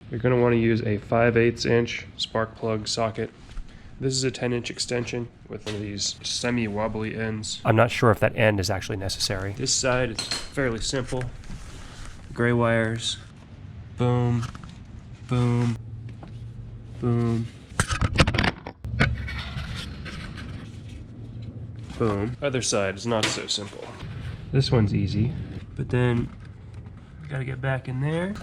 You're going to want to use a 5/8 inch spark plug socket. This is a 10-inch extension with one of these semi-wobbly ends. I'm not sure if that end is actually necessary. This side is fairly simple. Gray wires. Boom. Boom. Boom. Boom. Other side is not so simple. This one's easy, but then you gotta get back in there.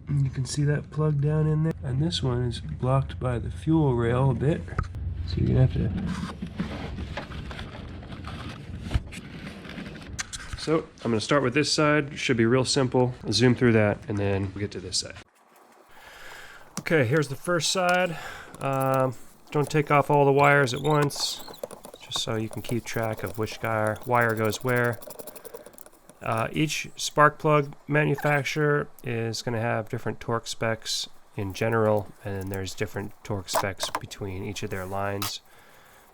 And you can see that plug down in there. And this one is blocked by the fuel rail a bit. So you're gonna have to... So I'm gonna start with this side. Should be real simple. I'll zoom through that and then we'll get to this side. Okay, here's the first side. Don't take off all the wires at once, just so you can keep track of which wire goes where. Each spark plug manufacturer is going to have different torque specs in general, and then there's different torque specs between each of their lines.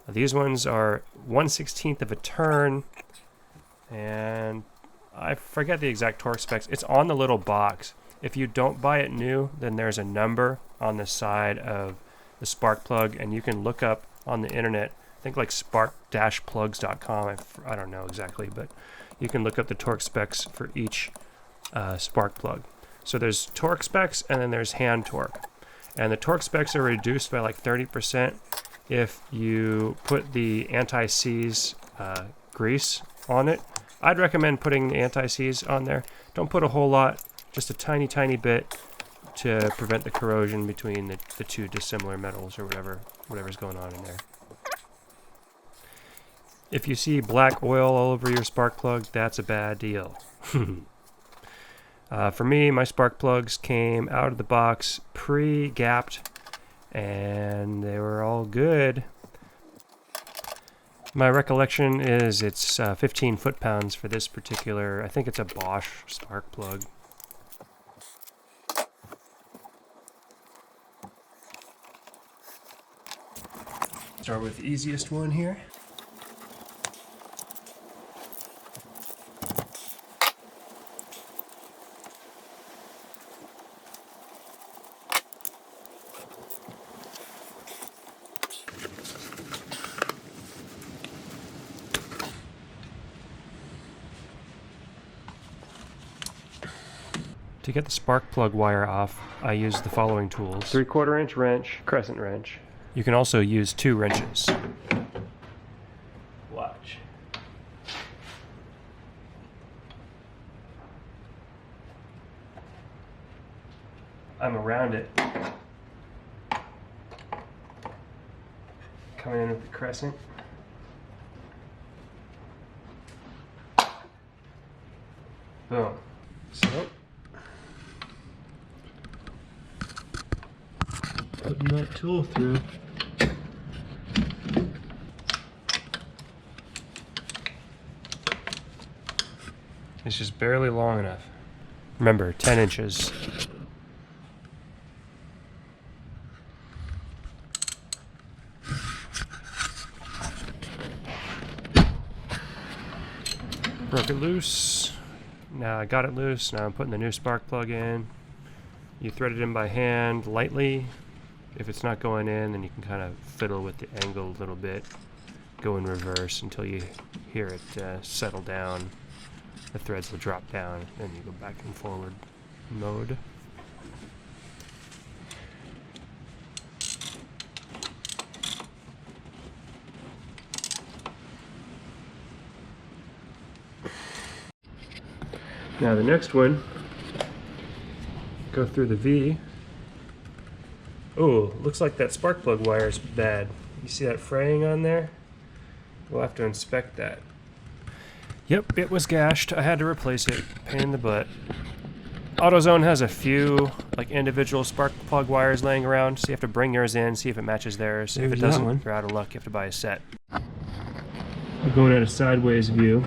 These ones are 1/16 of a turn, and I forget the exact torque specs. It's on the little box. If you don't buy it new, then there's a number on the side of the spark plug, and you can look up on the internet, I think like spark-plugs.com, I don't know exactly, but you can look up the torque specs for each spark plug. So there's torque specs and then there's hand torque, and the torque specs are reduced by like 30% if you put the anti-seize grease on it. I'd recommend putting the anti-seize on there. Don't put a whole lot, just a tiny bit, to prevent the corrosion between the two dissimilar metals or whatever's going on in there. If you see black oil all over your spark plug, that's a bad deal. For me, my spark plugs came out of the box pre-gapped, and they were all good. My recollection is it's 15 foot-pounds for this particular, I think it's a Bosch spark plug. Start with the easiest one here. To get the spark plug wire off, I use the following tools. 3/4 inch wrench, crescent wrench. You can also use 2 wrenches. Watch. I'm around it. Coming in with the crescent. Boom. So, putting that tool through. It's just barely long enough. Remember, 10 inches. Broke it loose. Now I got it loose. Now I'm putting the new spark plug in. You thread it in by hand lightly. If it's not going in, then you can kind of fiddle with the angle a little bit. Go in reverse until you hear it settle down. The threads will drop down, and you go back and forward mode. Now the next one, go through the V. Oh, looks like that spark plug wire is bad. You see that fraying on there? We'll have to inspect that. Yep, it was gashed. I had to replace it. Pain in the butt. AutoZone has a few like individual spark plug wires laying around, so you have to bring yours in, see if it matches theirs. If it doesn't, you're out of luck. You have to buy a set. We're going at a sideways view.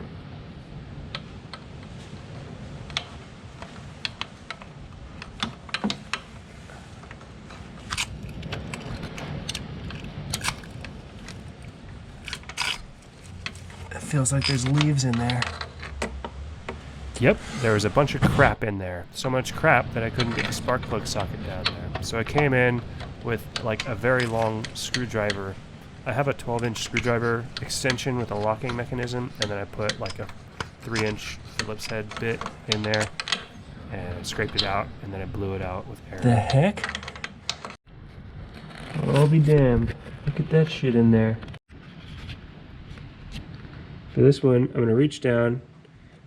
It feels like there's leaves in there. Yep, there was a bunch of crap in there. So much crap that I couldn't get the spark plug socket down there. So I came in with like a very long screwdriver. I have a 12-inch screwdriver extension with a locking mechanism, and then I put like a 3-inch Phillips head bit in there and scraped it out, and then I blew it out with air. The heck? I'll be damned. Look at that shit in there. For this one, I'm going to reach down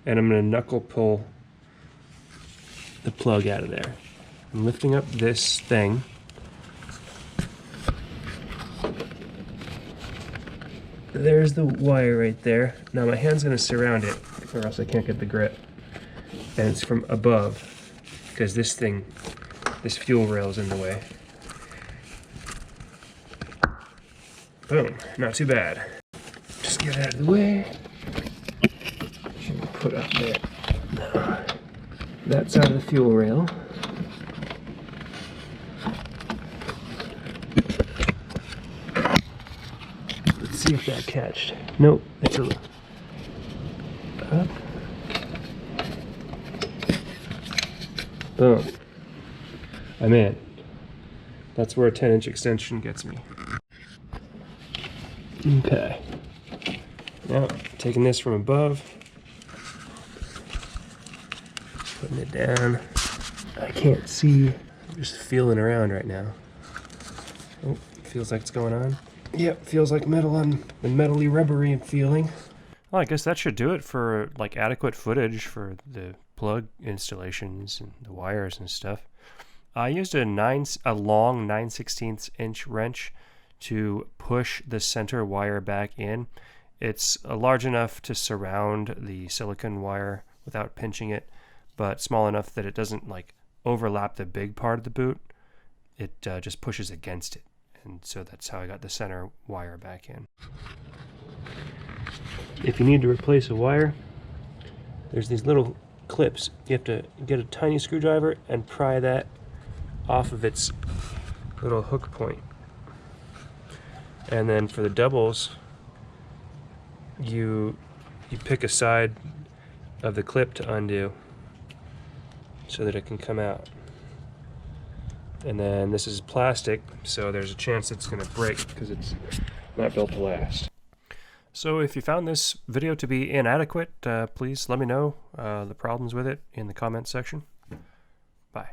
and I'm going to knuckle pull the plug out of there. I'm lifting up this thing. There's the wire right there. Now my hand's going to surround it or else I can't get the grip. And it's from above because this fuel rail is in the way. Boom, not too bad. Just get it out of the way. Should put up there. Now, that's out of the fuel rail. Let's see if that catched. Nope, it's a up. Boom. I'm in. That's where a 10-inch extension gets me. Okay. Now, taking this from above, putting it down. I can't see. I'm just feeling around right now. Oh, feels like it's going on. Yep, feels like metal on the metally rubbery feeling. Well, I guess that should do it for like adequate footage for the plug installations and the wires and stuff. I used a long 9/16 inch wrench to push the center wire back in. It's large enough to surround the silicon wire without pinching it, but small enough that it doesn't like overlap the big part of the boot. It just pushes against it, and so that's how I got the center wire back in. If you need to replace a wire, there's these little clips. You have to get a tiny screwdriver and pry that off of its little hook point. And then for the doubles, you pick a side of the clip to undo so that it can come out. And then this is plastic, so there's a chance it's going to break because it's not built to last. So if you found this video to be inadequate, please let me know the problems with it in the comments section. Bye.